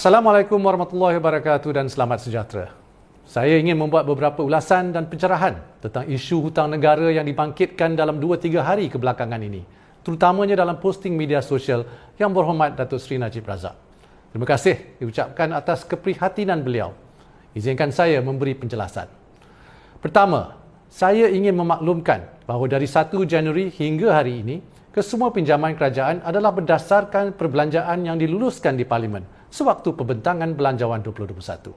Assalamualaikum warahmatullahi wabarakatuh dan selamat sejahtera. Saya ingin membuat beberapa ulasan dan pencerahan tentang isu hutang negara yang dibangkitkan dalam 2-3 hari kebelakangan ini, terutamanya dalam posting media sosial Yang Berhormat Datuk Seri Najib Razak. Terima kasih diucapkan atas keprihatinan beliau. Izinkan saya memberi penjelasan. Pertama, saya ingin memaklumkan bahawa dari 1 Januari hingga hari ini, kesemua pinjaman kerajaan adalah berdasarkan perbelanjaan yang diluluskan di Parlimen sewaktu pembentangan Belanjawan 2021.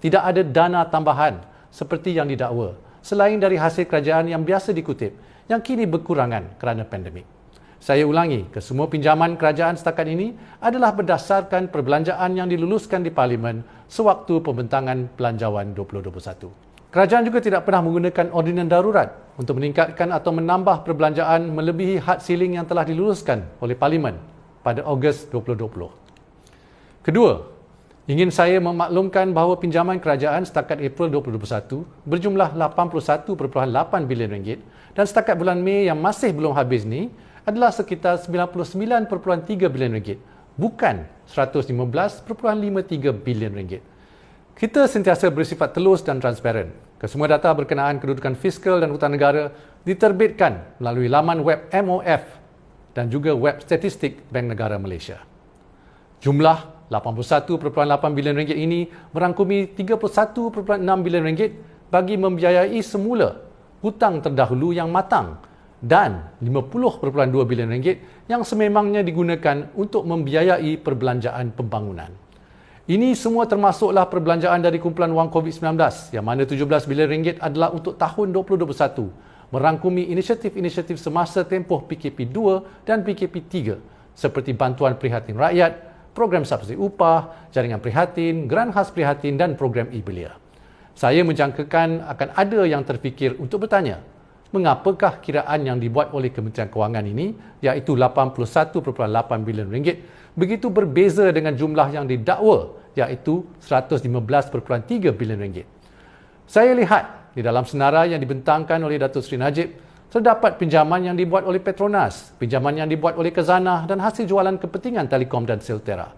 Tidak ada dana tambahan seperti yang didakwa selain dari hasil kerajaan yang biasa dikutip yang kini berkurangan kerana pandemik. Saya ulangi, kesemua pinjaman kerajaan setakat ini adalah berdasarkan perbelanjaan yang diluluskan di Parlimen sewaktu pembentangan Belanjawan 2021. Kerajaan juga tidak pernah menggunakan ordinan darurat untuk meningkatkan atau menambah perbelanjaan melebihi had ceiling yang telah diluluskan oleh Parlimen pada Ogos 2020. Kedua, ingin saya memaklumkan bahawa pinjaman kerajaan setakat April 2021 berjumlah 81.8 bilion ringgit dan setakat bulan Mei yang masih belum habis ni adalah sekitar 99.3 bilion ringgit, bukan 115.53 bilion ringgit. Kita sentiasa bersifat telus dan transparan. Kesemua data berkenaan kedudukan fiskal dan hutang negara diterbitkan melalui laman web MOF dan juga web statistik Bank Negara Malaysia. Jumlah 81.8 bilion ringgit ini merangkumi 31.6 bilion ringgit bagi membiayai semula hutang terdahulu yang matang dan 50.2 bilion ringgit yang sememangnya digunakan untuk membiayai perbelanjaan pembangunan. Ini semua termasuklah perbelanjaan dari kumpulan wang COVID-19 yang mana 17 bilion ringgit adalah untuk tahun 2021, merangkumi inisiatif-inisiatif semasa tempoh PKP 2 dan PKP 3 seperti bantuan prihatin rakyat, program subsidi upah, jaringan prihatin, geran khas prihatin dan program e-belia. Saya menjangkakan akan ada yang terfikir untuk bertanya, mengapakah kiraan yang dibuat oleh Kementerian Kewangan ini, iaitu 81.8 bilion ringgit, begitu berbeza dengan jumlah yang didakwa, iaitu 115.3 bilion ringgit. Saya lihat di dalam senarai yang dibentangkan oleh Datuk Seri Najib, terdapat pinjaman yang dibuat oleh Petronas, pinjaman yang dibuat oleh Khazanah dan hasil jualan kepentingan Telekom dan Siltera.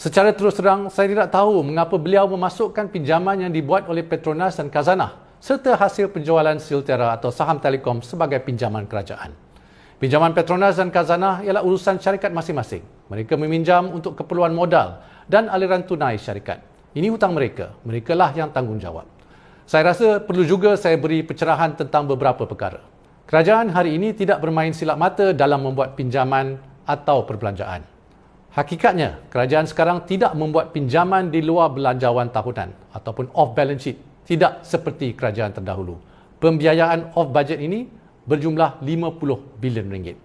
Secara terus terang, saya tidak tahu mengapa beliau memasukkan pinjaman yang dibuat oleh Petronas dan Khazanah serta hasil penjualan Siltera atau saham Telekom sebagai pinjaman kerajaan. Pinjaman Petronas dan Khazanah ialah urusan syarikat masing-masing. Mereka meminjam untuk keperluan modal dan aliran tunai syarikat. Ini hutang mereka. Merekalah yang tanggungjawab. Saya rasa perlu juga saya beri pencerahan tentang beberapa perkara. Kerajaan hari ini tidak bermain silap mata dalam membuat pinjaman atau perbelanjaan. Hakikatnya, kerajaan sekarang tidak membuat pinjaman di luar belanjawan tahunan ataupun off balance sheet, tidak seperti kerajaan terdahulu. Pembiayaan off budget ini berjumlah 50 bilion ringgit.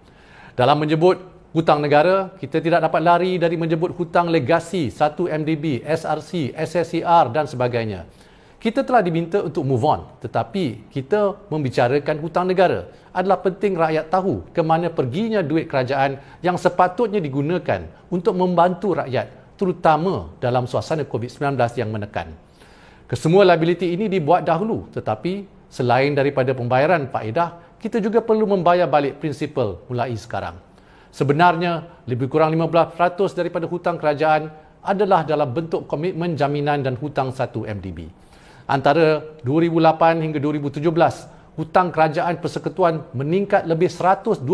Dalam menyebut hutang negara, kita tidak dapat lari dari menyebut hutang legasi 1 MDB, SRC, SSCR dan sebagainya. Kita telah diminta untuk move on, tetapi kita membicarakan hutang negara. Adalah penting rakyat tahu ke mana perginya duit kerajaan yang sepatutnya digunakan untuk membantu rakyat, terutama dalam suasana COVID-19 yang menekan. Kesemua liability ini dibuat dahulu, tetapi selain daripada pembayaran faedah, kita juga perlu membayar balik prinsipal mulai sekarang. Sebenarnya, lebih kurang 15% daripada hutang kerajaan adalah dalam bentuk komitmen jaminan dan hutang 1 MDB. Antara 2008 hingga 2017, hutang kerajaan persekutuan meningkat lebih 120%,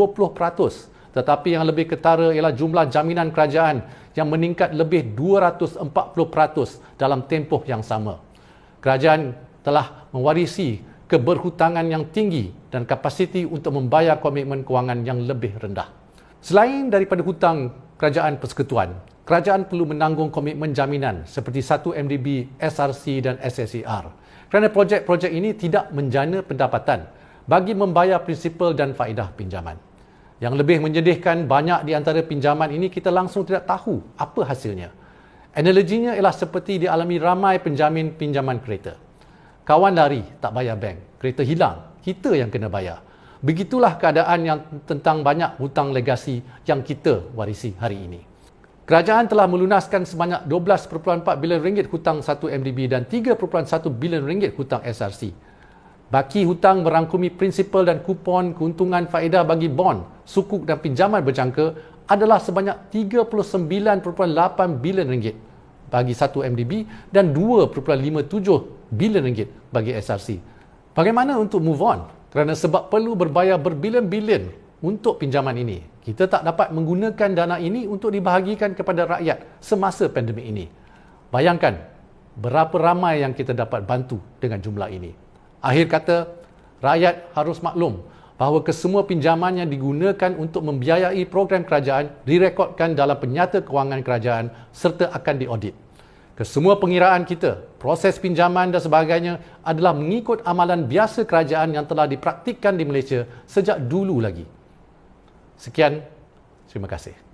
tetapi yang lebih ketara ialah jumlah jaminan kerajaan yang meningkat lebih 240% dalam tempoh yang sama. Kerajaan telah mewarisi keberhutangan yang tinggi dan kapasiti untuk membayar komitmen kewangan yang lebih rendah. Selain daripada hutang kerajaan persekutuan, kerajaan perlu menanggung komitmen jaminan seperti 1 MDB, SRC dan SSCR. Kerana projek-projek ini tidak menjana pendapatan bagi membayar prinsipal dan faedah pinjaman. Yang lebih menyedihkan, banyak di antara pinjaman ini kita langsung tidak tahu apa hasilnya. Analoginya ialah seperti dialami ramai penjamin pinjaman kereta. Kawan lari, tak bayar bank. Kereta hilang, kita yang kena bayar. Begitulah keadaan yang tentang banyak hutang legasi yang kita warisi hari ini. Kerajaan telah melunaskan sebanyak 12.4 bilion ringgit hutang 1 MDB dan 3.1 bilion ringgit hutang SRC. Baki hutang merangkumi prinsipal dan kupon keuntungan faedah bagi bond, sukuk dan pinjaman berjangka adalah sebanyak 39.8 bilion ringgit. bagi 1 MDB dan 2.57 bilion ringgit bagi SRC. Bagaimana untuk move on? Kerana sebab perlu berbayar berbilion-bilion untuk pinjaman ini, kita tak dapat menggunakan dana ini untuk dibahagikan kepada rakyat semasa pandemik ini. Bayangkan berapa ramai yang kita dapat bantu dengan jumlah ini. Akhir kata, rakyat harus maklum bahawa kesemua pinjaman yang digunakan untuk membiayai program kerajaan direkodkan dalam penyata kewangan kerajaan serta akan diaudit. Kesemua pengiraan kita, proses pinjaman dan sebagainya adalah mengikut amalan biasa kerajaan yang telah dipraktikkan di Malaysia sejak dulu lagi. Sekian, terima kasih.